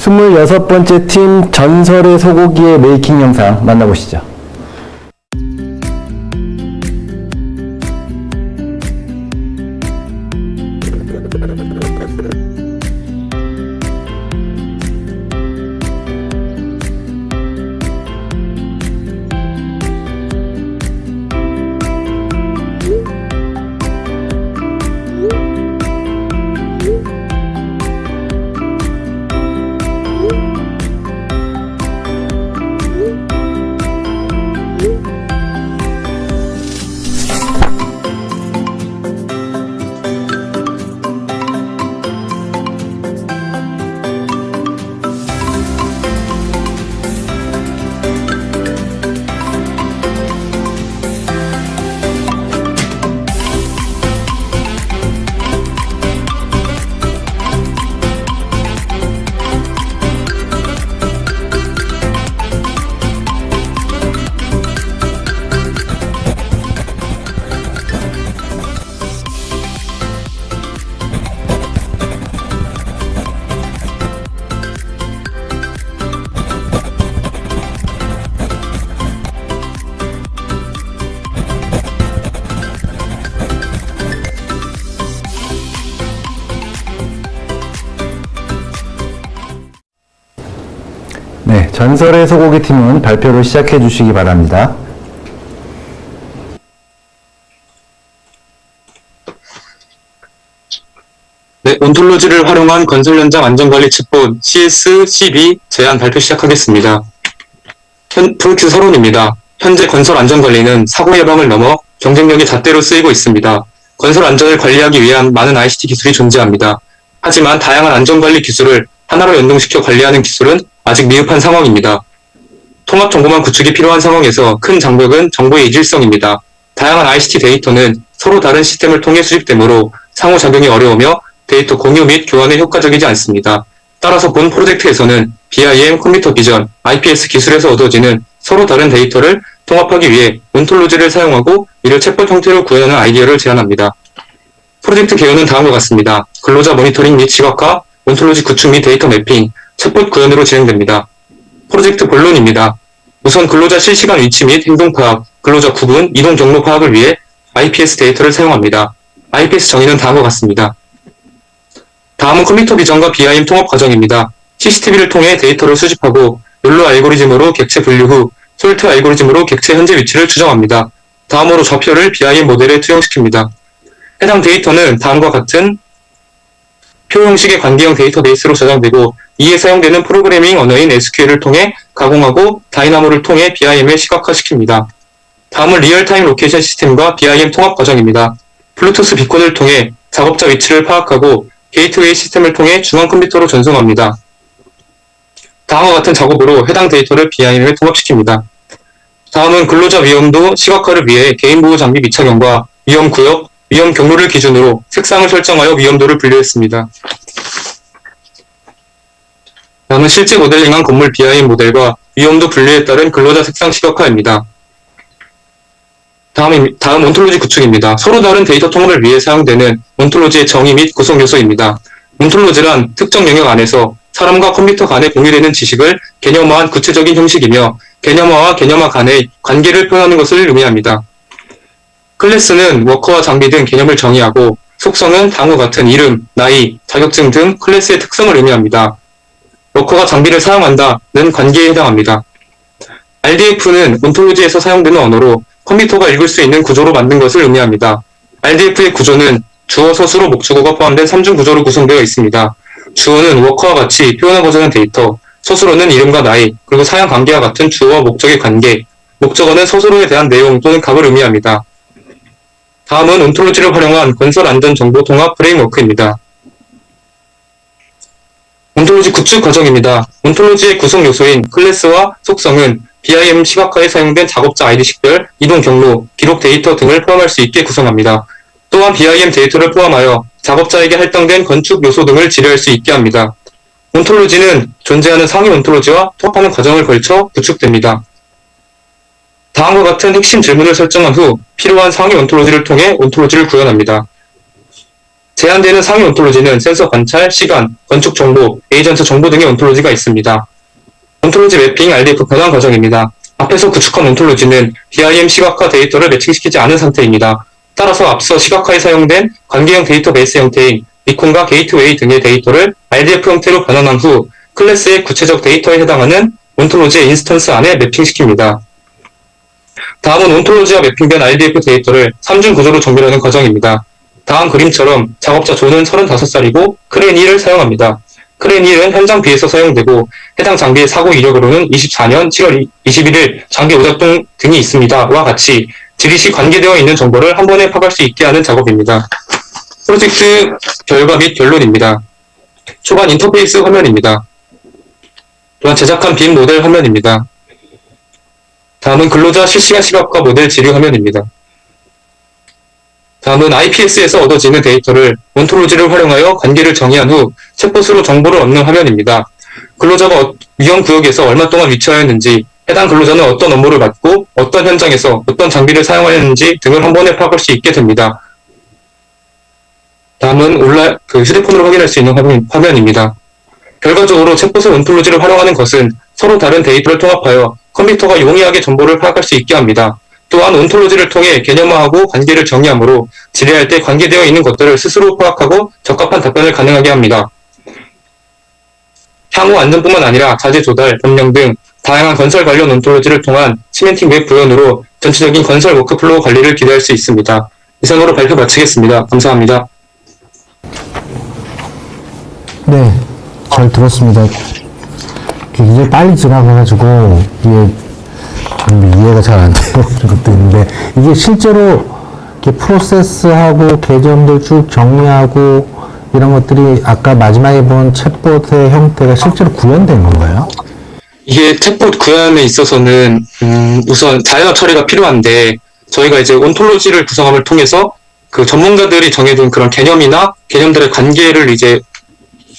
26번째 팀 전설의 소고기의 메이킹 영상 만나보시죠. 네, 전설의 소고기 팀은 발표를 시작해 주시기 바랍니다. 네, 온톨로지를 활용한 건설 현장 안전관리 측본 CS-12 제안 발표 시작하겠습니다. 프로젝트 서론입니다. 현재 건설 안전관리는 사고 예방을 넘어 경쟁력이 잣대로 쓰이고 있습니다. 건설 안전을 관리하기 위한 많은 ICT 기술이 존재합니다. 하지만 다양한 안전관리 기술을 하나로 연동시켜 관리하는 기술은 아직 미흡한 상황입니다. 통합정보망 구축이 필요한 상황에서 큰 장벽은 정보의 이질성입니다. 다양한 ICT 데이터는 서로 다른 시스템을 통해 수집되므로 상호작용이 어려우며 데이터 공유 및 교환에 효과적이지 않습니다. 따라서 본 프로젝트에서는 BIM, 컴퓨터 비전, IPS 기술에서 얻어지는 서로 다른 데이터를 통합하기 위해 온톨로지를 사용하고 이를 챗봇 형태로 구현하는 아이디어를 제안합니다. 프로젝트 개요는 다음과 같습니다. 근로자 모니터링 및 시각화, 온톨로지 구축 및 데이터 매핑, 챗봇 구현으로 진행됩니다. 프로젝트 본론입니다. 우선 근로자 실시간 위치 및 행동 파악, 근로자 구분, 이동 경로 파악을 위해 IPS 데이터를 사용합니다. IPS 정의는 다음과 같습니다. 다음은 컴퓨터 비전과 BIM 통합 과정입니다. CCTV를 통해 데이터를 수집하고 욜로 알고리즘으로 객체 분류 후 솔트 알고리즘으로 객체 현재 위치를 추정합니다. 다음으로 좌표를 BIM 모델에 투영시킵니다. 해당 데이터는 다음과 같은 표 형식의 관계형 데이터베이스로 저장되고 이에 사용되는 프로그래밍 언어인 SQL을 통해 가공하고 다이나모를 통해 BIM에 시각화시킵니다. 다음은 리얼타임 로케이션 시스템과 BIM 통합 과정입니다. 블루투스 비콘을 통해 작업자 위치를 파악하고 게이트웨이 시스템을 통해 중앙 컴퓨터로 전송합니다. 다음과 같은 작업으로 해당 데이터를 BIM에 통합시킵니다. 다음은 근로자 위험도 시각화를 위해 개인보호 장비 미착용과 위험구역, 위험 경로를 기준으로 색상을 설정하여 위험도를 분류했습니다. 다음은 실제 모델링한 건물 BIM 모델과 위험도 분류에 따른 근로자 색상 시각화입니다. 다음 온톨로지 구축입니다. 서로 다른 데이터 통합을 위해 사용되는 온톨로지의 정의 및 구성 요소입니다. 온톨로지란 특정 영역 안에서 사람과 컴퓨터 간에 공유되는 지식을 개념화한 구체적인 형식이며 개념화와 개념화 간의 관계를 표현하는 것을 의미합니다. 클래스는 워커와 장비 등 개념을 정의하고 속성은 다음과 같은 이름, 나이, 자격증 등 클래스의 특성을 의미합니다. 워커가 장비를 사용한다는 관계에 해당합니다. RDF는 온톨로지에서 사용되는 언어로 컴퓨터가 읽을 수 있는 구조로 만든 것을 의미합니다. RDF의 구조는 주어, 서술어, 목적어가 포함된 3중 구조로 구성되어 있습니다. 주어는 워커와 같이 표현하고자 하는 데이터, 서술어는 이름과 나이, 그리고 사용 관계와 같은 주어와 목적의 관계, 목적어는 서술어에 대한 내용 또는 값을 의미합니다. 다음은 온톨로지를 활용한 건설 안전 정보 통합 프레임워크입니다. 온톨로지 구축 과정입니다. 온톨로지의 구성 요소인 클래스와 속성은 BIM 시각화에 사용된 작업자 아이디 식별, 이동 경로, 기록 데이터 등을 포함할 수 있게 구성합니다. 또한 BIM 데이터를 포함하여 작업자에게 할당된 건축 요소 등을 지료할 수 있게 합니다. 온톨로지는 존재하는 상위 온톨로지와 통합하는 과정을 걸쳐 구축됩니다. 다음과 같은 핵심 질문을 설정한 후 필요한 상위 온톨로지를 통해 온톨로지를 구현합니다. 제한되는 상위 온톨로지는 센서 관찰, 시간, 건축 정보, 에이전트 정보 등의 온톨로지가 있습니다. 온톨로지 매핑 RDF 변환 과정입니다. 앞에서 구축한 온톨로지는 BIM 시각화 데이터를 매칭시키지 않은 상태입니다. 따라서 앞서 시각화에 사용된 관계형 데이터베이스 형태인 비콘과 게이트웨이 등의 데이터를 RDF 형태로 변환한 후 클래스의 구체적 데이터에 해당하는 온톨로지의 인스턴스 안에 매핑시킵니다. 다음은 온톨로지와 매핑된 RDF 데이터를 3중 구조로 정렬하는 과정입니다. 다음 그림처럼 작업자 조는 35살이고 크레인 1을 사용합니다. 크레인 1은 현장 B에서 사용되고 해당 장비의 사고 이력으로는 24년 7월 21일 장비 오작동 등이 있습니다.와 같이 지리시 관계되어 있는 정보를 한 번에 파악할 수 있게 하는 작업입니다. 프로젝트 결과 및 결론입니다. 초반 인터페이스 화면입니다. 또한 제작한 빔 모델 화면입니다. 다음은 근로자 실시간 시각화 모델 지류 화면입니다. 다음은 IPS에서 얻어지는 데이터를 온톨로지를 활용하여 관계를 정의한 후 챗봇으로 정보를 얻는 화면입니다. 근로자가 위험 구역에서 얼마 동안 위치하였는지, 해당 근로자는 어떤 업무를 맡고 어떤 현장에서 어떤 장비를 사용하였는지 등을 한 번에 파악할 수 있게 됩니다. 다음은 휴대폰으로 확인할 수 있는 화면입니다. 결과적으로 챗봇의 온톨로지를 활용하는 것은 서로 다른 데이터를 통합하여 컴퓨터가 용이하게 정보를 파악할 수 있게 합니다. 또한 온톨로지를 통해 개념화하고 관계를 정의하므로 질의할 때 관계되어 있는 것들을 스스로 파악하고 적합한 답변을 가능하게 합니다. 향후 안전뿐만 아니라 자재 조달, 점령 등 다양한 건설 관련 온톨로지를 통한 시멘팅 웹 구현으로 전체적인 건설 워크플로우 관리를 기대할 수 있습니다. 이상으로 발표 마치겠습니다. 감사합니다. 네, 잘 들었습니다. 굉장히 빨리 지나가가지고 이게 이해가 잘 안 돼요. 그런 것도 있는데 이게 실제로 이렇게 프로세스하고 계정들 쭉 정리하고 이런 것들이 아까 마지막에 본 챗봇의 형태가 실제로 구현된 건가요? 이게 챗봇 구현에 있어서는 우선 자연어 처리가 필요한데 저희가 이제 온톨로지를 구성함을 통해서 그 전문가들이 정해둔 그런 개념이나 개념들의 관계를 이제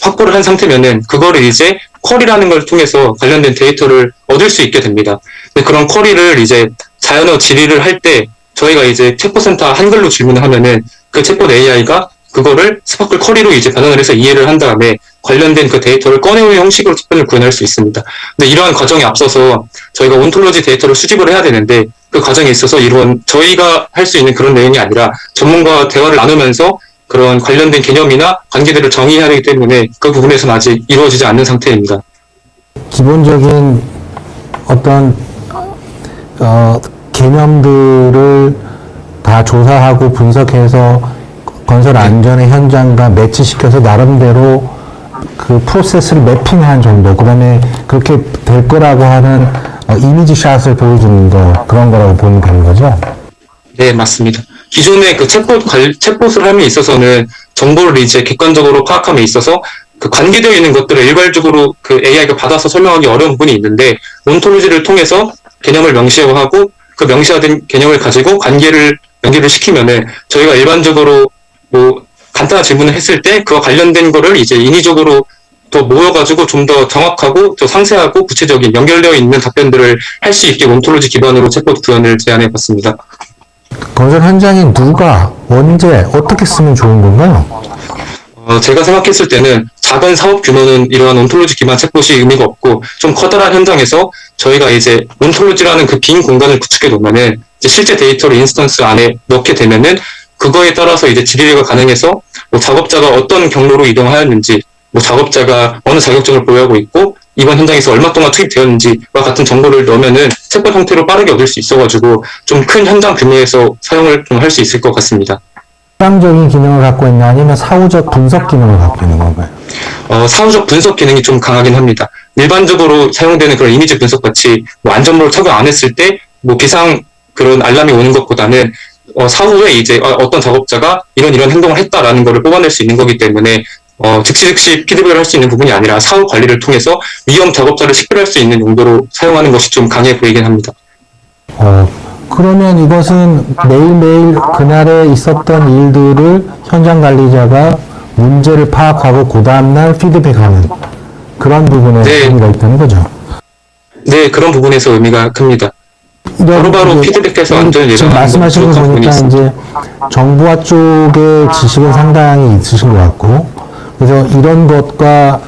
확보를 한 상태면은 그거를 이제 쿼리라는 걸 통해서 관련된 데이터를 얻을 수 있게 됩니다. 근데 그런 쿼리를 이제 자연어 질의를 할 때 저희가 이제 챗봇 센터 한글로 질문을 하면은 그 챗봇 AI가 그거를 스파클 쿼리로 이제 변환을 해서 이해를 한 다음에 관련된 그 데이터를 꺼내오는 형식으로 답변을 구현할 수 있습니다. 근데 이러한 과정에 앞서서 저희가 온톨로지 데이터를 수집을 해야 되는데 그 과정에 있어서 이런 저희가 할 수 있는 그런 내용이 아니라 전문가와 대화를 나누면서 그런 관련된 개념이나 관계들을 정의해야 하기 때문에 그 부분에서는 아직 이루어지지 않는 상태입니다. 기본적인 어떤 개념들을 다 조사하고 분석해서 건설 안전의 현장과 매치시켜서 나름대로 그 프로세스를 매핑한 정도, 그다음에 그렇게 될 거라고 하는 이미지 샷을 보여주는 거, 그런 거라고 보면 되는 거죠? 네, 맞습니다. 기존의 그 챗봇을 함에 있어서는 정보를 이제 객관적으로 파악함에 있어서 그 관계되어 있는 것들을 일괄적으로 그 AI가 받아서 설명하기 어려운 부분이 있는데 온톨로지를 통해서 개념을 명시화하고 그 명시화된 개념을 가지고 관계를 연결을 시키면은 저희가 일반적으로 뭐 간단한 질문을 했을 때 그와 관련된 거를 이제 인위적으로 더 모여가지고 좀 더 정확하고 더 상세하고 구체적인 연결되어 있는 답변들을 할 수 있게 온톨로지 기반으로 챗봇 구현을 제안해 봤습니다. 건설 현장에 누가, 언제, 어떻게 쓰면 좋은 건가요? 제가 생각했을 때는 작은 사업 규모는 이러한 온톨로지 기반 챗봇이 의미가 없고 좀 커다란 현장에서 저희가 이제 온톨로지라는 그 빈 공간을 구축해 놓으면은 이제 실제 데이터를 인스턴스 안에 넣게 되면은 그거에 따라서 이제 질의가 가능해서 뭐 작업자가 어떤 경로로 이동하였는지, 뭐 작업자가 어느 자격증을 보유하고 있고 이번 현장에서 얼마 동안 투입되었는지와 같은 정보를 넣으면은 챗봇 형태로 빠르게 얻을 수 있어가지고 좀 큰 현장 규모에서 사용을 좀 할 수 있을 것 같습니다. 수학적인 기능을 갖고 있나 아니면 사후적 분석 기능을 갖고 있는 건가요? 사후적 분석 기능이 좀 강하긴 합니다. 일반적으로 사용되는 그런 이미지 분석 같이 뭐 안전모를 착용 안 했을 때 뭐 비상 그런 알람이 오는 것보다는 사후에 이제 어떤 작업자가 이런 행동을 했다라는 거를 뽑아낼 수 있는 거기 때문에 즉시 피드백을 할 수 있는 부분이 아니라 사후 관리를 통해서 위험 작업자를 식별할 수 있는 용도로 사용하는 것이 좀 강해 보이긴 합니다. 그러면 이것은 매일매일 그날에 있었던 일들을 현장 관리자가 문제를 파악하고 그 다음날 피드백하는 그런 부분에 네. 의미가 있다는 거죠? 네, 그런 부분에서 의미가 큽니다. 바로바로 이제 피드백해서 안전을 지금 예방하는 말씀하신 거 그런 부분이 보니까 있습니다. 이제 정부와 쪽의 지식은 상당히 있으신 것 같고, 그래서 이런 것과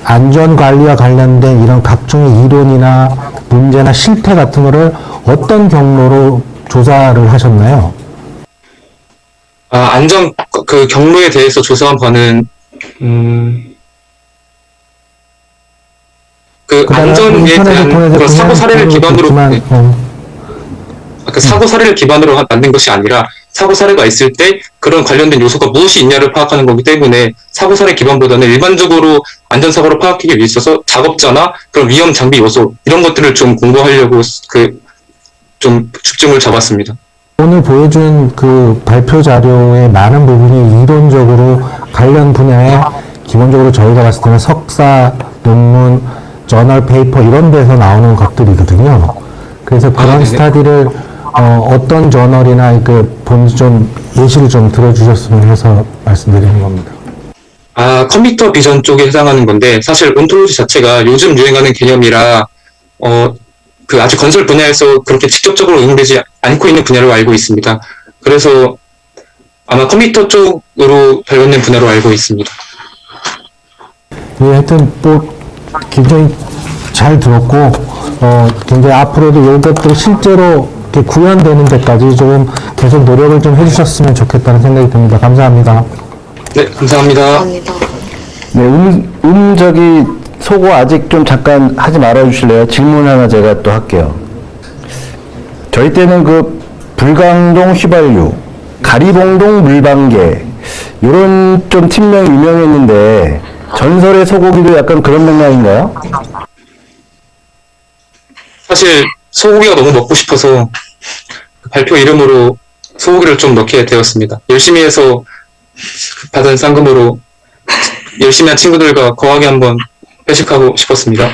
안전 관리와 관련된 이런 각종의 이론이나 문제나 실태 같은 거를 어떤 경로로 조사를 하셨나요? 안전 그 경로에 대해서 조사한 바는 그 그다음에 안전에 인터넷을 대한 통해서 그 사고 사례를 기반으로 있지만, 그 사고 사례를 기반으로 만든 것이 아니라 사고 사례가 있을 때 그런 관련된 요소가 무엇이 있냐를 파악하는 거기 때문에 사고 사례 기반보다는 일반적으로 안전사고를 파악하기 위해 있어서 작업자나 그런 위험 장비 요소 이런 것들을 좀 공부하려고 좀 중점을 잡았습니다. 오늘 보여준 그 발표 자료의 많은 부분이 이론적으로 관련 분야에 기본적으로 저희가 봤을 때는 석사, 논문, 저널 페이퍼 이런 데서 나오는 것들이거든요. 그래서 그런 네네. 스타디를 어떤 저널이나 본지 좀 예시를 좀 들어주셨으면 해서 말씀드리는 겁니다. 컴퓨터 비전 쪽에 해당하는 건데 사실 온톨로지 자체가 요즘 유행하는 개념이라 그 아직 건설 분야에서 그렇게 직접적으로 응용되지 않고 있는 분야로 알고 있습니다. 그래서 아마 컴퓨터 쪽으로 관련된 분야로 알고 있습니다. 예, 하여튼 굉장히 잘 들었고 굉장히 앞으로도 이것들이 실제로 이렇게 구현되는 데까지 좀 계속 노력을 좀 해주셨으면 좋겠다는 생각이 듭니다. 감사합니다. 네, 감사합니다. 감사합니다. 네, 저기 소고 아직 좀 잠깐 하지 말아 주실래요? 질문 하나 제가 또 할게요. 저희 때는 그 불광동 휘발유, 가리봉동 물방개 이런 좀 팀명이 유명했는데 전설의 소고기도 약간 그런 맥락인가요? 사실 소고기가 너무 먹고 싶어서 발표 이름으로 소고기를 좀 넣게 되었습니다. 열심히 해서 받은 상금으로 열심히 한 친구들과 거하게 한번 회식하고 싶었습니다.